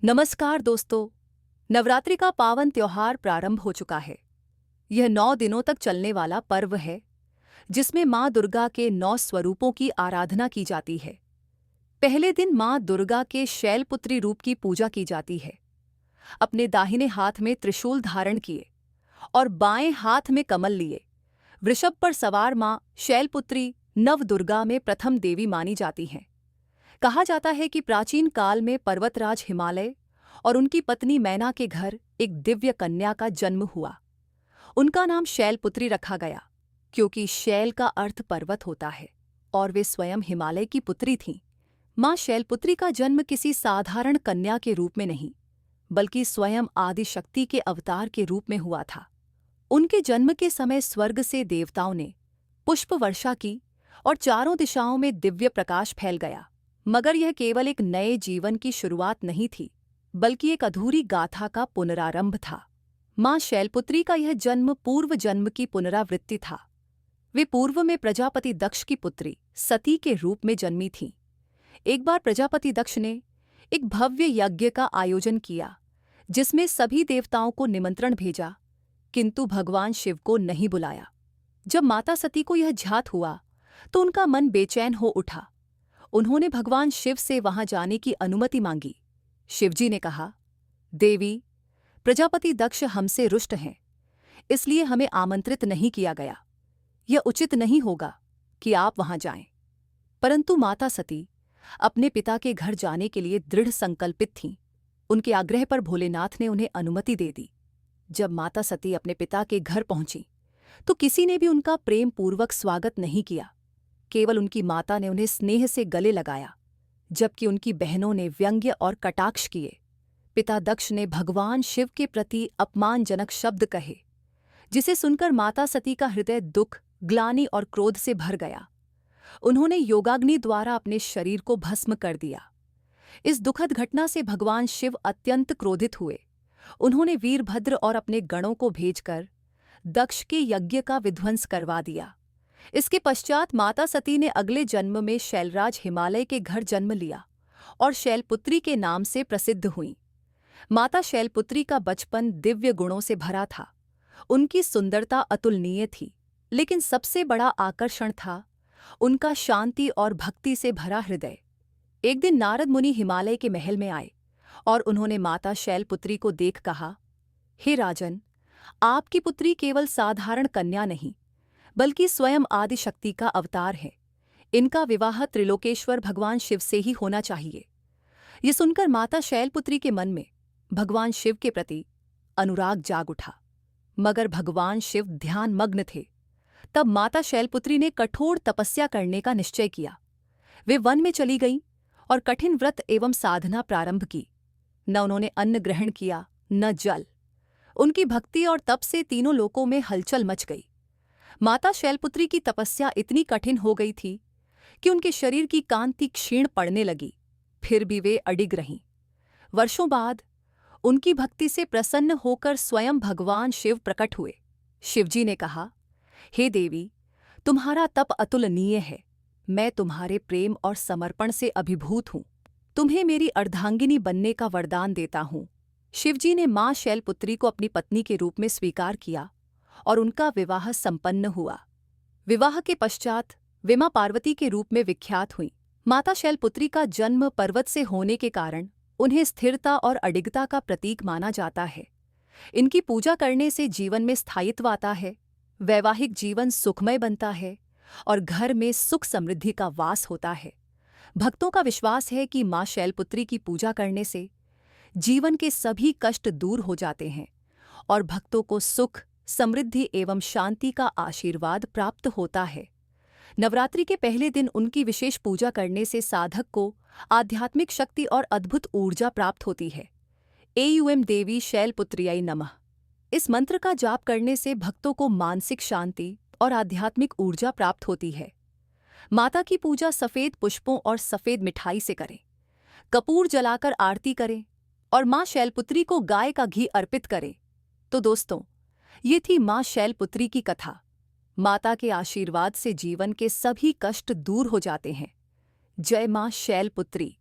नमस्कार दोस्तों। नवरात्रि का पावन त्योहार प्रारंभ हो चुका है। यह 9 दिनों तक चलने वाला पर्व है जिसमें मां दुर्गा के 9 स्वरूपों की आराधना की जाती है। पहले दिन मां दुर्गा के शैलपुत्री रूप की पूजा की जाती है। अपने दाहिने हाथ में त्रिशूल धारण किए और बाएं हाथ में कमल लिए वृषभ पर सवार मां शैलपुत्री नव दुर्गा में प्रथम देवी मानी जाती हैं। कहा जाता है कि प्राचीन काल में पर्वतराज हिमालय और उनकी पत्नी मैना के घर एक दिव्य कन्या का जन्म हुआ। उनका नाम शैलपुत्री रखा गया क्योंकि शैल का अर्थ पर्वत होता है और वे स्वयं हिमालय की पुत्री थीं। मां शैलपुत्री का जन्म किसी साधारण कन्या के रूप में नहीं बल्कि स्वयं आदिशक्ति के अवतार के रूप में हुआ था। उनके जन्म के समय स्वर्ग से देवताओं ने पुष्प वर्षा की और चारों दिशाओं में दिव्य प्रकाश फैल गया। मगर यह केवल एक नए जीवन की शुरुआत नहीं थी बल्कि एक अधूरी गाथा का पुनरारंभ था। मां शैलपुत्री का यह जन्म पूर्व जन्म की पुनरावृत्ति था। वे पूर्व में प्रजापति दक्ष की पुत्री सती के रूप में जन्मी थीं। एक बार प्रजापति दक्ष ने एक भव्य यज्ञ का आयोजन किया जिसमें सभी देवताओं को निमंत्रण भेजा, किंतु भगवान शिव को नहीं बुलाया। जब माता सती को यह ज्ञात हुआ तो उनका मन बेचैन हो उठा। उन्होंने भगवान शिव से वहां जाने की अनुमति मांगी। शिवजी ने कहा, देवी, प्रजापति दक्ष हमसे रुष्ट हैं, इसलिए हमें आमंत्रित नहीं किया गया। यह उचित नहीं होगा कि आप वहां जाएं। परंतु माता सती अपने पिता के घर जाने के लिए दृढ़ संकल्पित थीं। उनके आग्रह पर भोलेनाथ ने उन्हें अनुमति दे दी। जब माता सती अपने पिता के घर पहुंची तो किसी ने भी उनका प्रेम पूर्वक स्वागत नहीं किया। केवल उनकी माता ने उन्हें स्नेह से गले लगाया, जबकि उनकी बहनों ने व्यंग्य और कटाक्ष किए। पिता दक्ष ने भगवान शिव के प्रति अपमानजनक शब्द कहे, जिसे सुनकर माता सती का हृदय दुख, ग्लानि और क्रोध से भर गया। उन्होंने योगाग्नि द्वारा अपने शरीर को भस्म कर दिया। इस दुखद घटना से भगवान शिव अत्यंत क्रोधित हुए। उन्होंने वीरभद्र और अपने गणों को भेजकर दक्ष के यज्ञ का विध्वंस करवा दिया। इसके पश्चात माता सती ने अगले जन्म में शैलराज हिमालय के घर जन्म लिया और शैलपुत्री के नाम से प्रसिद्ध हुईं। माता शैलपुत्री का बचपन दिव्य गुणों से भरा था। उनकी सुंदरता अतुलनीय थी, लेकिन सबसे बड़ा आकर्षण था उनका शांति और भक्ति से भरा हृदय। एक दिन नारद मुनि हिमालय के महल में आए और उन्होंने माता शैलपुत्री को देख कहा, हे राजन, आपकी पुत्री केवल साधारण कन्या नहीं बल्कि स्वयं आदिशक्ति का अवतार है। इनका विवाह त्रिलोकेश्वर भगवान शिव से ही होना चाहिए। ये सुनकर माता शैलपुत्री के मन में भगवान शिव के प्रति अनुराग जाग उठा। मगर भगवान शिव ध्यानमग्न थे। तब माता शैलपुत्री ने कठोर तपस्या करने का निश्चय किया। वे वन में चली गईं और कठिन व्रत एवं साधना प्रारंभ की। न उन्होंने अन्न ग्रहण किया, न जल। उनकी भक्ति और तप से तीनों लोकों में हलचल मच गई। माता शैलपुत्री की तपस्या इतनी कठिन हो गई थी कि उनके शरीर की कांति क्षीण पड़ने लगी, फिर भी वे अडिग रहीं। वर्षों बाद उनकी भक्ति से प्रसन्न होकर स्वयं भगवान शिव प्रकट हुए। शिवजी ने कहा, हे देवी, तुम्हारा तप अतुलनीय है। मैं तुम्हारे प्रेम और समर्पण से अभिभूत हूँ। तुम्हें मेरी अर्धांगिनी बनने का वरदान देता हूँ। शिवजी ने मां शैलपुत्री को अपनी पत्नी के रूप में स्वीकार किया और उनका विवाह संपन्न हुआ। विवाह के पश्चात वे मां पार्वती के रूप में विख्यात हुईं। माता शैलपुत्री का जन्म पर्वत से होने के कारण उन्हें स्थिरता और अडिगता का प्रतीक माना जाता है। इनकी पूजा करने से जीवन में स्थायित्व आता है, वैवाहिक जीवन सुखमय बनता है और घर में सुख समृद्धि का वास होता है। भक्तों का विश्वास है कि मां शैलपुत्री की पूजा करने से जीवन के सभी कष्ट दूर हो जाते हैं और भक्तों को सुख, समृद्धि एवं शांति का आशीर्वाद प्राप्त होता है। नवरात्रि के पहले दिन उनकी विशेष पूजा करने से साधक को आध्यात्मिक शक्ति और अद्भुत ऊर्जा प्राप्त होती है। ऐं देवी शैलपुत्र्यै नमः। इस मंत्र का जाप करने से भक्तों को मानसिक शांति और आध्यात्मिक ऊर्जा प्राप्त होती है। माता की पूजा सफेद पुष्पों और सफेद मिठाई से करें। कपूर जलाकर आरती करें और मां शैलपुत्री को गाय का घी अर्पित करें। तो दोस्तों, ये थी मां शैलपुत्री की कथा। माता के आशीर्वाद से जीवन के सभी कष्ट दूर हो जाते हैं। जय मां Shailputri.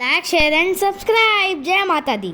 Like share and subscribe. जय माता दी।